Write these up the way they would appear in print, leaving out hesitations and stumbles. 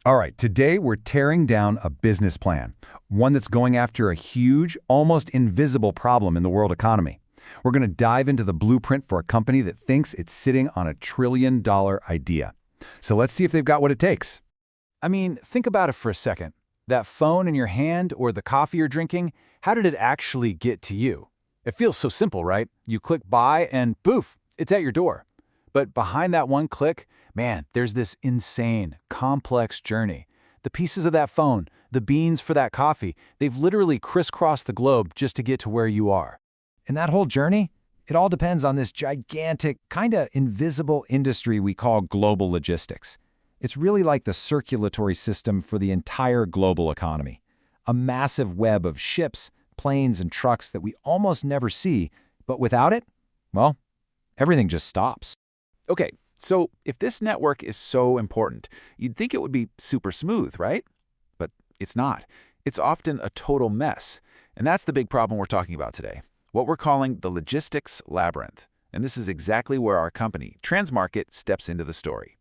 All right, today we're tearing down a business plan, one that's going after a huge, almost invisible problem in the world economy. We're going to dive into the blueprint for a company that thinks it's sitting on a trillion-dollar idea. So let's see if they've got what it takes. I mean, think about it for a second. That phone in your hand or the coffee you're drinking, how did it actually get to you? It feels so simple, right? You click buy and poof, it's at your door. But behind that one click, man, there's this insane, complex journey. The pieces of that phone, the beans for that coffee, they've literally crisscrossed the globe just to get to where you are. And that whole journey, it all depends on this gigantic, kinda invisible industry we call global logistics. It's really like the circulatory system for the entire global economy. A massive web of ships, planes, and trucks that we almost never see, but without it, well, everything just stops. Okay, so if this network is so important, you'd think it would be super smooth, right? But it's not. It's often a total mess. And that's the big problem we're talking about today, what we're calling the logistics labyrinth. And this is exactly where our company, Transmarket, steps into the story.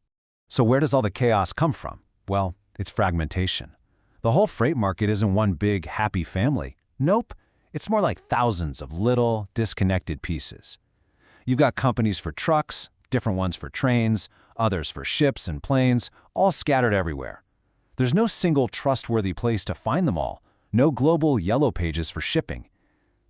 So where does all the chaos come from? Well, it's fragmentation. The whole freight market isn't one big, happy family. Nope. It's more like thousands of little, disconnected pieces. You've got companies for trucks, different ones for trains, others for ships and planes, all scattered everywhere. There's no single trustworthy place to find them all, no global yellow pages for shipping.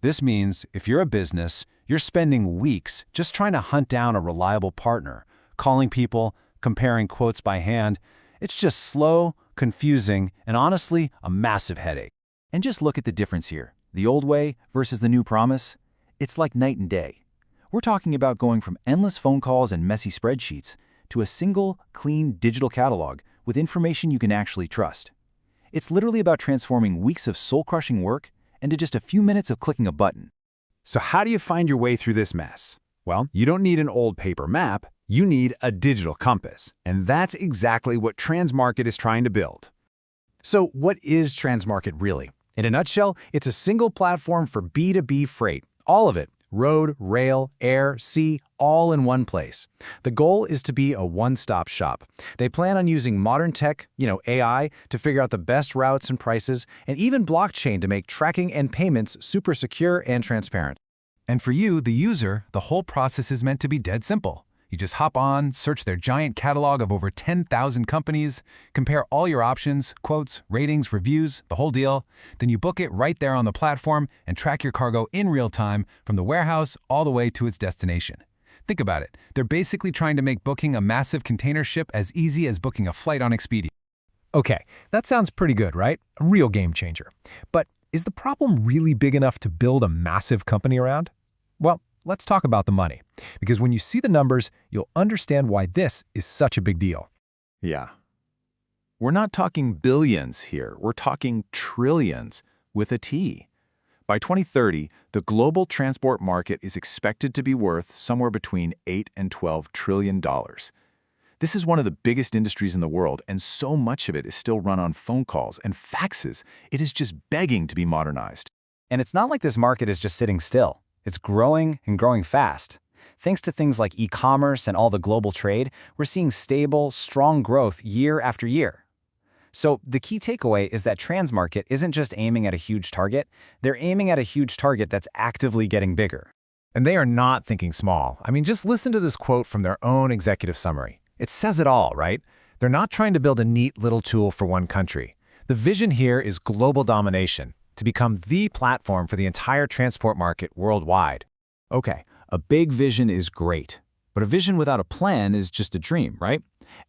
This means if you're a business, you're spending weeks just trying to hunt down a reliable partner, calling people, comparing quotes by hand. It's just slow, confusing, and honestly, a massive headache. And just look at the difference here. The old way versus the new promise. It's like night and day. We're talking about going from endless phone calls and messy spreadsheets to a single, clean digital catalog with information you can actually trust. It's literally about transforming weeks of soul-crushing work into just a few minutes of clicking a button. So how do you find your way through this mess? Well, you don't need an old paper map, you need a digital compass. And that's exactly what Transmarket is trying to build. So what is Transmarket really? In a nutshell, it's a single platform for B2B freight, all of it. Road, rail, air, sea, all in one place. The goal is to be a one-stop shop. They plan on using modern tech, AI, to figure out the best routes and prices, and even blockchain to make tracking and payments super secure and transparent. And for you, the user, the whole process is meant to be dead simple. You just hop on, search their giant catalog of over 10,000 companies, compare all your options, quotes, ratings, reviews, the whole deal. Then you book it right there on the platform and track your cargo in real time from the warehouse all the way to its destination. Think about it. They're basically trying to make booking a massive container ship as easy as booking a flight on Expedia. Okay, that sounds pretty good, right? A real game changer. But is the problem really big enough to build a massive company around? Well, let's talk about the money, because when you see the numbers, you'll understand why this is such a big deal. Yeah. We're not talking billions here. We're talking trillions with a T. By 2030, the global transport market is expected to be worth somewhere between $8 and $12 trillion. This is one of the biggest industries in the world, and so much of it is still run on phone calls and faxes. It is just begging to be modernized. And it's not like this market is just sitting still. It's growing and growing fast. Thanks to things like e-commerce and all the global trade, we're seeing stable, strong growth year after year. So the key takeaway is that Transmarket isn't just aiming at a huge target, they're aiming at a huge target that's actively getting bigger. And they are not thinking small. I mean, just listen to this quote from their own executive summary. It says it all, right? They're not trying to build a neat little tool for one country. The vision here is global domination, to become the platform for the entire transport market worldwide. Okay, a big vision is great, but a vision without a plan is just a dream, right?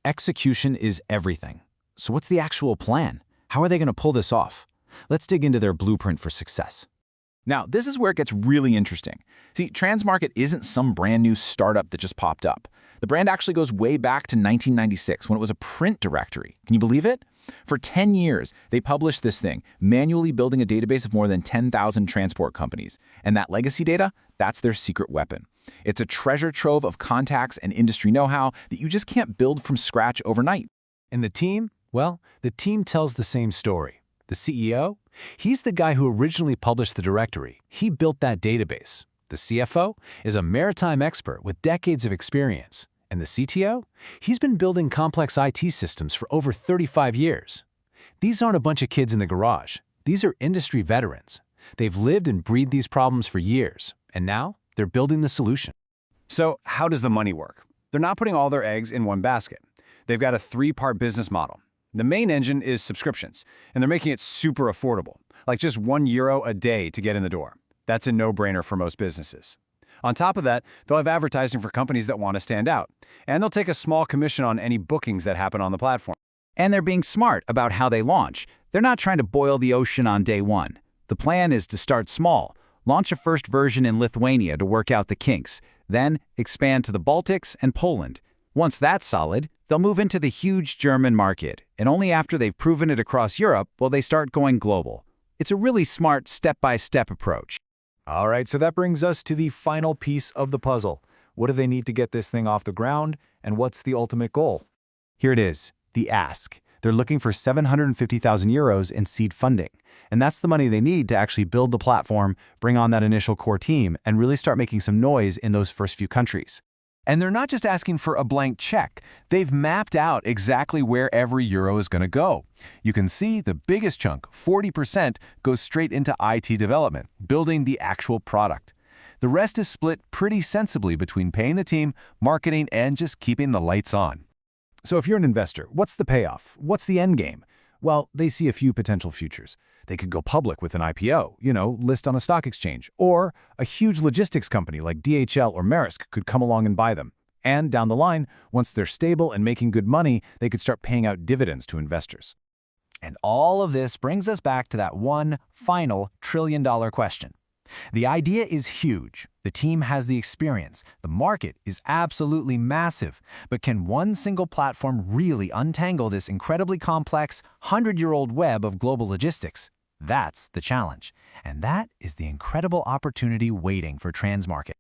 Execution is everything. So what's the actual plan? How are they going to pull this off? Let's dig into their blueprint for success. Now, this is where it gets really interesting. See, Transmarket isn't some brand new startup that just popped up. The brand actually goes way back to 1996 when it was a print directory. Can you believe it? For 10 years, they published this thing, manually building a database of more than 10,000 transport companies. And that legacy data, that's their secret weapon. It's a treasure trove of contacts and industry know-how that you just can't build from scratch overnight. And the team? Well, the team tells the same story. The CEO? He's the guy who originally published the directory. He built that database. The CFO is a maritime expert with decades of experience. And the CTO? He's been building complex IT systems for over 35 years. These aren't a bunch of kids in the garage. These are industry veterans. They've lived and breathed these problems for years, and now they're building the solution. So how does the money work? They're not putting all their eggs in one basket. They've got a three-part business model. The main engine is subscriptions, and they're making it super affordable, like just €1 a day to get in the door. That's a no-brainer for most businesses. On top of that, they'll have advertising for companies that want to stand out, and they'll take a small commission on any bookings that happen on the platform. And they're being smart about how they launch. They're not trying to boil the ocean on day one. The plan is to start small, launch a first version in Lithuania to work out the kinks, then expand to the Baltics and Poland. Once that's solid, they'll move into the huge German market, and only after they've proven it across Europe will they start going global. It's a really smart step-by-step approach. All right, so that brings us to the final piece of the puzzle. What do they need to get this thing off the ground, and what's the ultimate goal? Here it is, the ask. They're looking for €750,000 in seed funding, and that's the money they need to actually build the platform, bring on that initial core team, and really start making some noise in those first few countries. And they're not just asking for a blank check. They've mapped out exactly where every euro is going to go. You can see the biggest chunk, 40%, goes straight into IT development, building the actual product. The rest is split pretty sensibly between paying the team, marketing, and just keeping the lights on. So if you're an investor, what's the payoff? What's the end game? Well, they see a few potential futures. They could go public with an IPO, list on a stock exchange, or a huge logistics company like DHL or Maersk could come along and buy them. And down the line, once they're stable and making good money, they could start paying out dividends to investors. And all of this brings us back to that one final trillion-dollar question. The idea is huge. The team has the experience. The market is absolutely massive. But can one single platform really untangle this incredibly complex, 100-year-old web of global logistics? That's the challenge. And that is the incredible opportunity waiting for Transmarket.